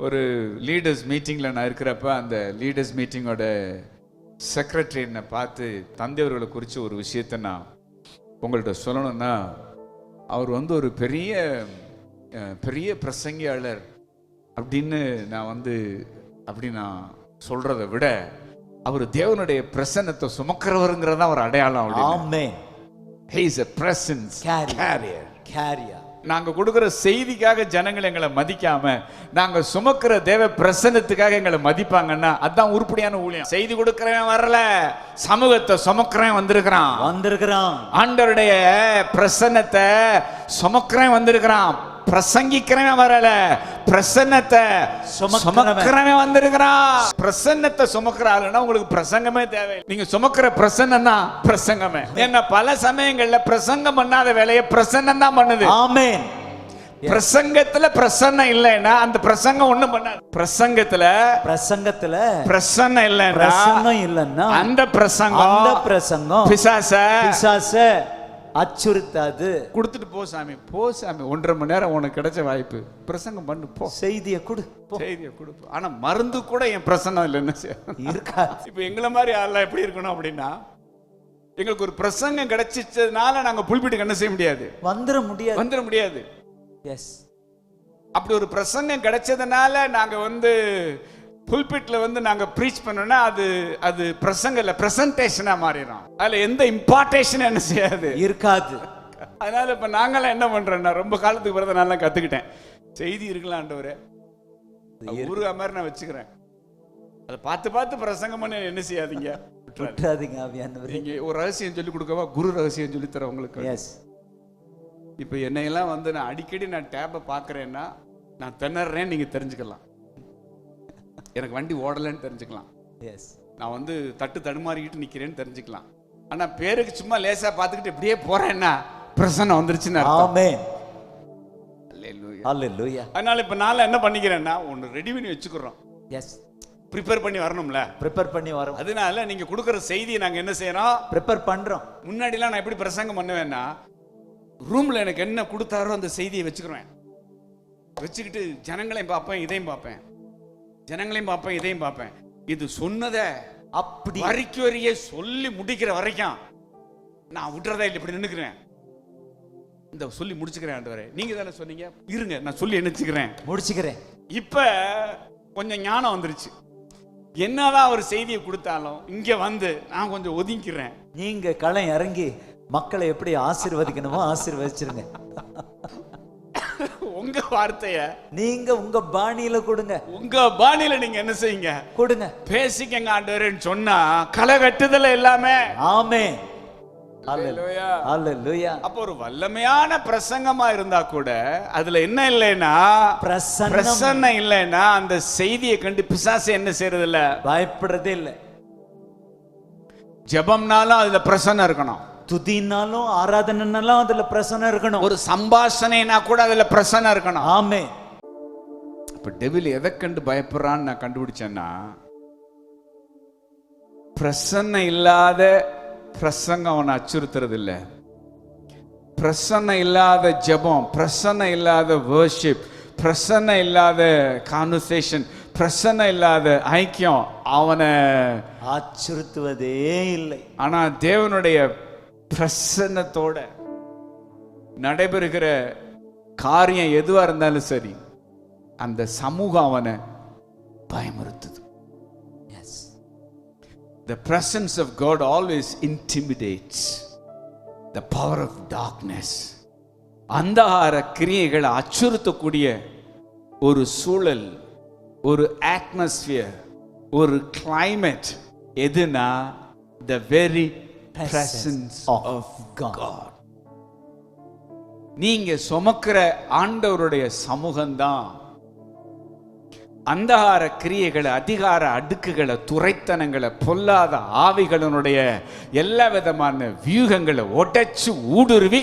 ஒரு லீடர்ஸ் மீட்டிங்கில் நான் இருக்கிறப்ப அந்த லீடர்ஸ் மீட்டிங்கோட செக்ரட்டரி என்னை பார்த்து தந்தையவர்களை குறித்து ஒரு விஷயத்தை நான் உங்கள்கிட்ட சொல்லணும்னா, அவர் வந்து ஒரு பெரிய பெரிய பிரசங்கியாளர் அப்படின்னு நான் சொல்றதை விட அவர் தேவனுடைய பிரசன்னத்தை சுமக்கிறவருங்கிறதா ஒரு அடையாளம். ஆமென். He is a presence carrier. நாங்க கொடுக்கிற செய்திக்காக ஜனங்கள் எங்களை மதிக்காம நாங்க சுமக்கிற தேவ பிரசன்னத்துக்காக எங்களை மதிப்பாங்கன்னா அதான் உருப்படியான ஊழியம். செய்தி கொடுக்கிறவன் வரல, சமூகத்தை சுமக்கிறவன் வந்திருக்கிறான். ஆண்டவருடைய பிரசன்னத்தை சுமக்கிறவன் வந்திருக்கிறான். பிரசங்கிக்கிறவன் வரல, பிரசன்னத்தை சுமக்கிறவன் வந்திருக்கிறான். பிரசன்னத்தை சுமக்கிற ஆளுன்னா உங்களுக்கு பிரசங்கமே தேவை. நீங்க சுமக்கிற பிரசன்னம் தான் பிரசங்கமே. என்ன பல சமயங்கள்ல பிரசங்கம் பண்ணாத வேலையை பிரசன்னம் தான் பண்ணுது. ஆமென். பிரசங்கத்துல பிரசன்னம் இல்லைன்னா அந்த பிரசங்கம் ஒண்ணும் பண்ணாது. பிரசங்கத்துல பிரசன்னம் இல்லைன்னா அந்த பிரசங்கம் பிசாச அச்சுறுத்தாது. கொடுத்துட்டு போ சாமி 1.5 மணி நேரம் உனக்கு கிடைச்ச வாய்ப்பு, பிரசங்கம் பண்ணு போ, செய்தியை கொடு. ஆனா மருந்து கூட என் பிரசன்னம் இல்லைன்னு இருக்கா. இப்ப எங்களை மாதிரி ஆள்லாம் எப்படி இருக்கணும் அப்படின்னா, எங்களுக்கு ஒரு பிரசங்கம் கிடைச்சதுனால நாங்க புல்பிட்டுக்கு என்ன செய்ய முடியாது, வந்துட முடியாது. எஸ், அப்படி ஒரு பிரசங்கம் கிடைச்சதுனால நாங்க புல்பிட்ல நாங்க ப்ரீச் பண்ணோம்னா அது பிரசங்கம் இல்ல, பிரசன்டேஷனா மாறிடும். அதுல எந்த இம்பார்ட்டேஷன் என்ன செய்யாது, இருக்காது. அதனால இப்ப நாங்களாம் என்ன பண்றோம்னா, ரொம்ப காலத்துக்கு பிறகு நல்லா கத்துக்கிட்டேன், செய்தி இருக்கலாம் ஆண்டவரே ஊருகா மாதிரி நான் வச்சுக்கிறேன். அதை பார்த்து பிரசங்கம் பண்ண என்ன செய்யாதீங்க, நீங்க ஒரு ரகசியம் சொல்லி கொடுக்கவா, குரு ரகசியம் சொல்லி தர உங்களுக்கு. இப்ப என்னையெல்லாம் நான் அடிக்கடி டேப்பை பாக்குறேன்னா நான் திணறேன்னு நீங்க தெரிஞ்சுக்கலாம். எனக்கு வண்டி ஓடலன்னு தெரிஞ்சுக்கலாம். நான் தட்டு தடுமாறிக்கிட்டு நிக்கிறேன்னு தெரிஞ்சுக்கலாம். ஆனா பேருக்கு சும்மா லேசா பார்த்துக்கிட்டு இப்படியே போறேன்னா பிரசன்னம் வந்துருச்சுன்னு அர்த்தம். அதனால இப்ப நான் என்ன பண்ணிக்கிறேன்னா, ஒன்னு ரெடி பண்ணி வச்சுக்கிறோம். ப்ரிப்பேர் பண்ணி வரணும்ல, அதனால நீங்க கொடுக்குற செய்தியை நாங்க என்ன செய்யறோம், ப்ரிப்பேர் பண்றோம். முன்னாடிலாம் நான் எப்படி பிரசங்கம் பண்ணுவேன்னா, ரூம்ல எனக்கு என்ன கொடுத்தாரோ அந்த செய்தியை வச்சுக்கிறேன். வச்சுக்கிட்டு ஜனங்களையும் பார்ப்பேன், இதையும் பார்ப்பேன். இது சொன்னதை அப்படி வரைக்குவரையே சொல்லி முடிக்கிற வரைக்கும் நான் விட்டுறதா இல்லை, இப்படி நின்னுக்கிறேன். இந்த சொல்லி முடிச்சுக்கிறேன் ஆண்டவரே, நீங்க தானே சொன்னீங்க, இருங்க நான் சொல்லி முடிச்சுக்கிறேன். இப்ப கொஞ்சம் ஞானம் வந்துருச்சு. என்னதான் ஒரு செய்தியை கொடுத்தாலும் இங்க நான் கொஞ்சம் ஒதுங்கிக்கிறேன். நீங்க களம் இறங்கி மக்களை எப்படி ஆசீர்வதிக்கணுமோ ஆசீர்வதிச்சிருங்க. உங்க வார்த்தைய நீங்க உங்க பாணியில கொடுங்க. உங்க பாணியில நீங்க என்ன செய்யுங்க, கொடுங்க, பேசிக்கங்க ஆண்டவரேன்னு சொன்னா களை கட்டுதல எல்லாமே. ஆமென். ஹல்லேலூயா. அப்ப ஒரு வல்லமையான பிரசங்கமா இருந்தா கூட அதுல என்ன இல்லைன்னா, பிரசன்னம் இல்லைன்னா அந்த செய்தியை கண்டு பிசாசு என்ன செய்யறது இல்ல, பயப்படுறதே இல்ல. ஜெபம்னாலும் அதுல பிரசன்னம் இருக்கணும், துதினாலும் ஆராதனைனாலும் அதுல பிரசன்னம் இருக்கணும், ஒரு சம்பாஷணைனா கூட அதுல பிரசன்னம் இருக்கணும். ஆமென். இப்ப டெவில் எதை கண்டு பயப்படுறான்னு நான் கண்டுபிடிச்சேன்னா, பிரசன்னம் இல்லாத பிரசங்கம் அவனை அச்சுறுத்துறது இல்லை, பிரசன்னம் இல்லாத ஜெபம், பிரசன்னம் இல்லாத வர்ஷிப், பிரசன்னம் இல்லாத கான்வர்சேஷன், பிரசன்னம் இல்லாத ஐக்கியம் அவனை அச்சுறுத்துவதே இல்லை. ஆனா தேவனுடைய பிரசன்னத்தோட நடைபெறுகிற காரியம் எதுவா இருந்தாலும் சரி, அந்த சமூகம் அவனை பயமுறுத்துது. The presence of God always intimidates the power of darkness. அந்தகார கிரியைகளை அச்சுறுத்தக்கூடிய ஒரு சூழல், ஒரு அட்மாஸ்பியர், ஒரு கிளைமேட் எதுனா, the very presence of God. நீங்க சுமக்கிற ஆண்டவருடைய சமூகம்தான் அந்தகார கிரியைகளை, அதிகார அடுக்குகளை, துரைத்தனங்களை, பொல்லாத ஆவிகளினுடைய எல்லா விதமான வியூகங்களை உடைச்சு ஊடுருவி